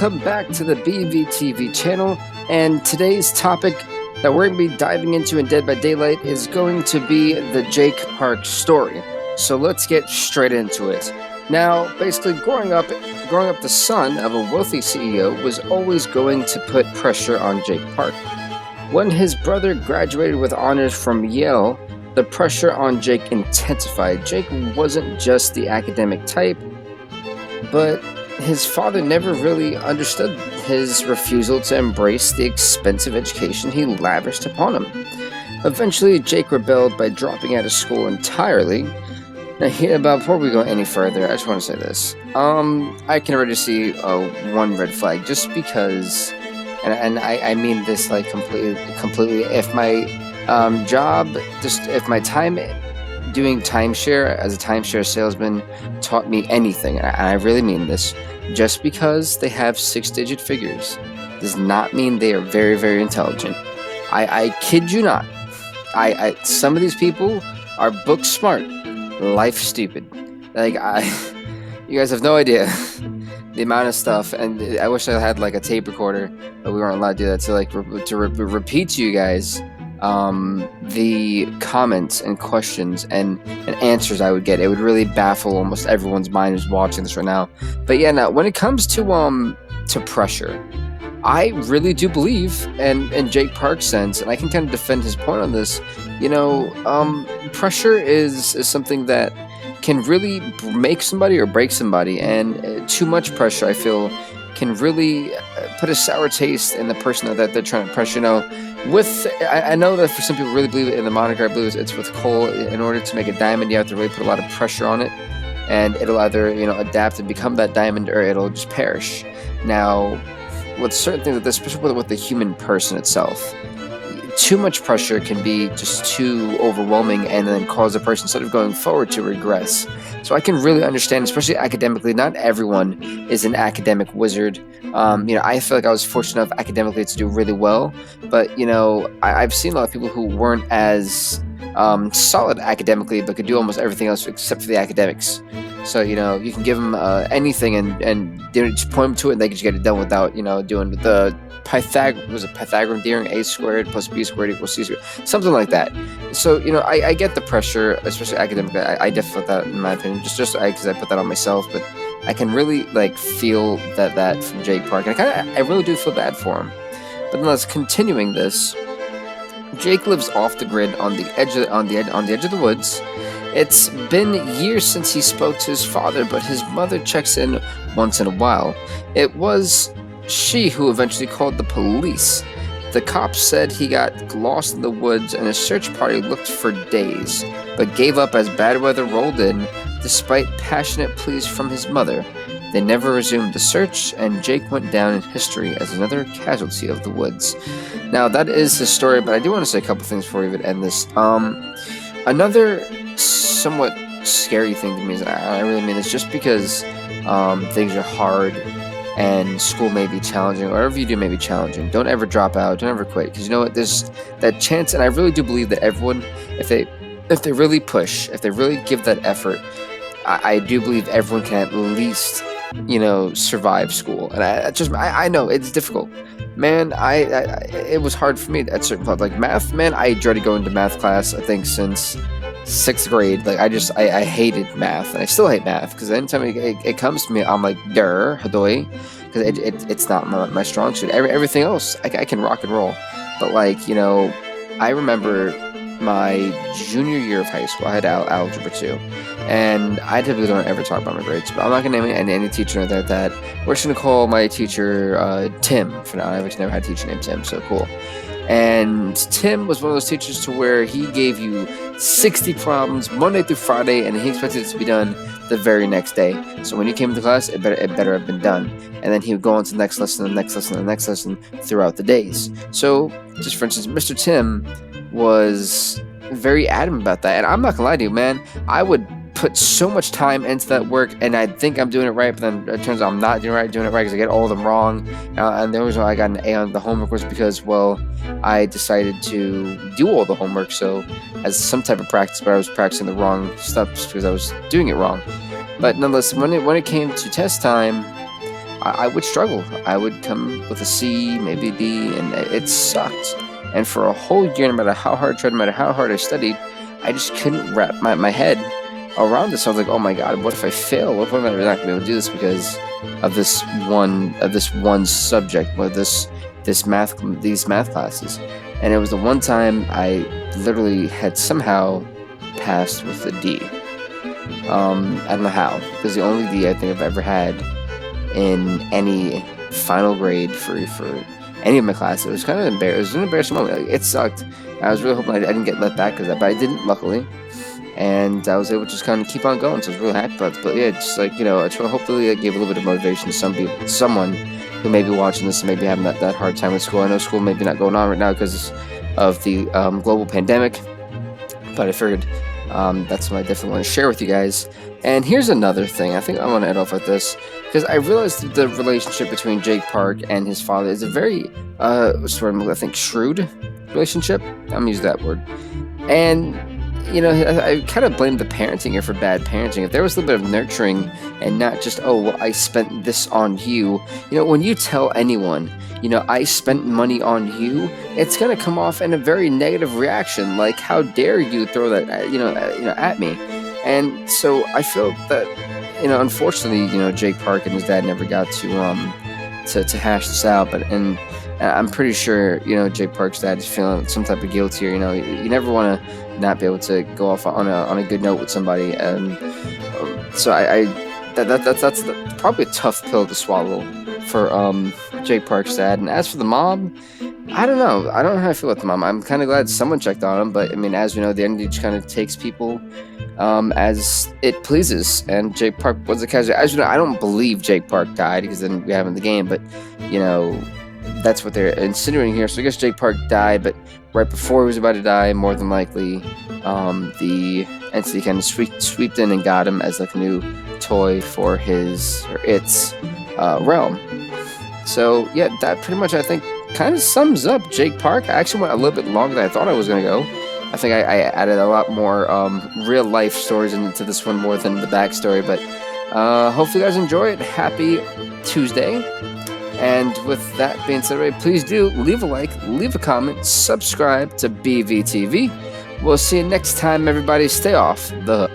welcome back to the BVTV channel, and today's topic that we're going to be diving into in Dead by Daylight is going to be the Jake Park story. So let's get straight into it. Now, basically, growing up, the son of a wealthy CEO was always going to put pressure on Jake Park. When his brother graduated with honors from Yale, the pressure on Jake intensified. Jake wasn't just the academic type, but his father never really understood his refusal to embrace the expensive education he lavished upon him. Eventually, Jake rebelled by dropping out of school entirely. Now, before we go any further, I just want to say this. I can already see one red flag, just because, and I mean this like completely. If my if my time doing timeshare as a timeshare salesman taught me anything, and I really mean this, just because they have 6-digit figures does not mean they are very, very intelligent. I kid you not. Some of these people are book smart, life stupid. You guys have no idea the amount of stuff, and I wish I had like a tape recorder, but we weren't allowed to do that. To repeat to you guys the comments and questions and answers I would get. It would really baffle almost everyone's mind who's watching this right now. But yeah, now when it comes to pressure, I really do believe, and in Jake Park's sense, and I can kind of defend his point on this, pressure is something that can really make somebody or break somebody, and too much pressure, I feel, can really put a sour taste in the person that they're trying to pressure. I know that for some people really believe it in the moniker. I believe it's with coal. In order to make a diamond, you have to really put a lot of pressure on it, and it'll either adapt and become that diamond, or it'll just perish. Now, with certain things, especially with the human person itself, too much pressure can be just too overwhelming and then cause a person, instead of going forward, to regress. So I can really understand, especially academically, not everyone is an academic wizard. I feel like I was fortunate enough academically to do really well, but I've seen a lot of people who weren't as solid academically, but could do almost everything else except for the academics. So you can give them anything and just point them to it, and they can just get it done without doing the Pythagorean theorem, a squared plus b squared equals c squared, something like that. So I get the pressure, especially academically. I definitely felt that, in my opinion, just because I put that on myself. But I can really feel that from Jake Park, and I really do feel bad for him. But nonetheless, continuing this, Jake lives off the grid on the edge of the woods. It's been years since he spoke to his father, but his mother checks in once in a while. It was she who eventually called the police. The cops said he got lost in the woods, and a search party looked for days, but gave up as bad weather rolled in, despite passionate pleas from his mother. They never resumed the search, and Jake went down in history as another casualty of the woods. Now, that is his story, but I do want to say a couple things before we even end this. Another somewhat scary thing to me is, I really mean this, just because things are hard and school may be challenging, or whatever you do may be challenging, don't ever drop out, don't ever quit, because you know what, there's that chance, and I really do believe that everyone, if they really push, if they really give that effort, I do believe everyone can at least survive school. And I know it's difficult, man. It was hard for me at certain point, like math, man. I dreaded going to math class, I think, since 6th grade. I hated math, and I still hate math, because anytime it comes to me, I'm like, hadoy, because it's not my strong suit. Everything else I can rock and roll, but I remember my junior year of high school, I had algebra 2, and I typically don't ever talk about my grades, but I'm not gonna name any teacher that. We're just gonna call my teacher Tim for now. I've actually never had a teacher named Tim, so cool. And Tim was one of those teachers to where he gave you 60 problems Monday through Friday, and he expected it to be done the very next day. So when you came into class, it better have been done. And then he would go on to the next lesson, the next lesson, the next lesson throughout the days. So, just for instance, Mr. Tim was very adamant about that. And I'm not gonna lie to you, man, I would put so much time into that work, and I think I'm doing it right, but then it turns out I'm not doing it right because I get all of them wrong. And the reason why I got an A on the homework was because, well, I decided to do all the homework, so as some type of practice, but I was practicing the wrong stuff because I was doing it wrong. But nonetheless, when it came to test time, I would struggle. I would come with a C, maybe a D, and it sucked. And for a whole year, no matter how hard I tried, no matter how hard I studied, I just couldn't wrap my head around this. I was like, oh my god, what if I fail? What if I'm not going to be able to do this because of this one subject, or these math classes? And it was the one time I literally had somehow passed with a D. I don't know how. It was the only D I think I've ever had in any final grade for any of my classes. It was kind of embarrassing. It was an embarrassing moment. Like, it sucked. I was really hoping I didn't get let back because of that, but I didn't, luckily. And I was able to just kind of keep on going, so I was really happy about it. But yeah, just like, I try, hopefully I gave a little bit of motivation to some people, someone who may be watching this and maybe having that hard time with school. I know school may be not going on right now because of the global pandemic, but I figured that's what I definitely want to share with you guys. And here's another thing. I think I want to end off with this because I realized the relationship between Jake Park and his father is a very sort of, I think, shrewd relationship. I'm gonna use that word. And I kind of blame the parenting here for bad parenting. If there was a little bit of nurturing and not just, oh, well, I spent this on you. When you tell anyone, I spent money on you, it's going to come off in a very negative reaction. Like, how dare you throw that, at me? And so I feel that, unfortunately, Jake Park and his dad never got to hash this out. And I'm pretty sure, Jake Park's dad is feeling some type of guilt here. You never want to not be able to go off on a good note with somebody. So that's probably a tough pill to swallow for Jake Park's dad. And as for the mom, I don't know. I don't know how I feel about the mom. I'm kind of glad someone checked on him, but I mean, as we know, the entity just kind of takes people as it pleases. And Jake Park was a casualty. As you know, I don't believe Jake Park died because then we have in the game, but that's what they're insinuating here. So I guess Jake Park died, but right before he was about to die, more than likely, the entity kind of swooped in and got him as like a new toy for its realm. So yeah, that pretty much, I think, kind of sums up Jake Park. I actually went a little bit longer than I thought I was going to go. I think I added a lot more real life stories into this one more than the backstory, but hopefully you guys enjoy it. Happy Tuesday. And with that being said, everybody, please do leave a like, leave a comment, subscribe to BVTV. We'll see you next time, everybody. Stay off the hook.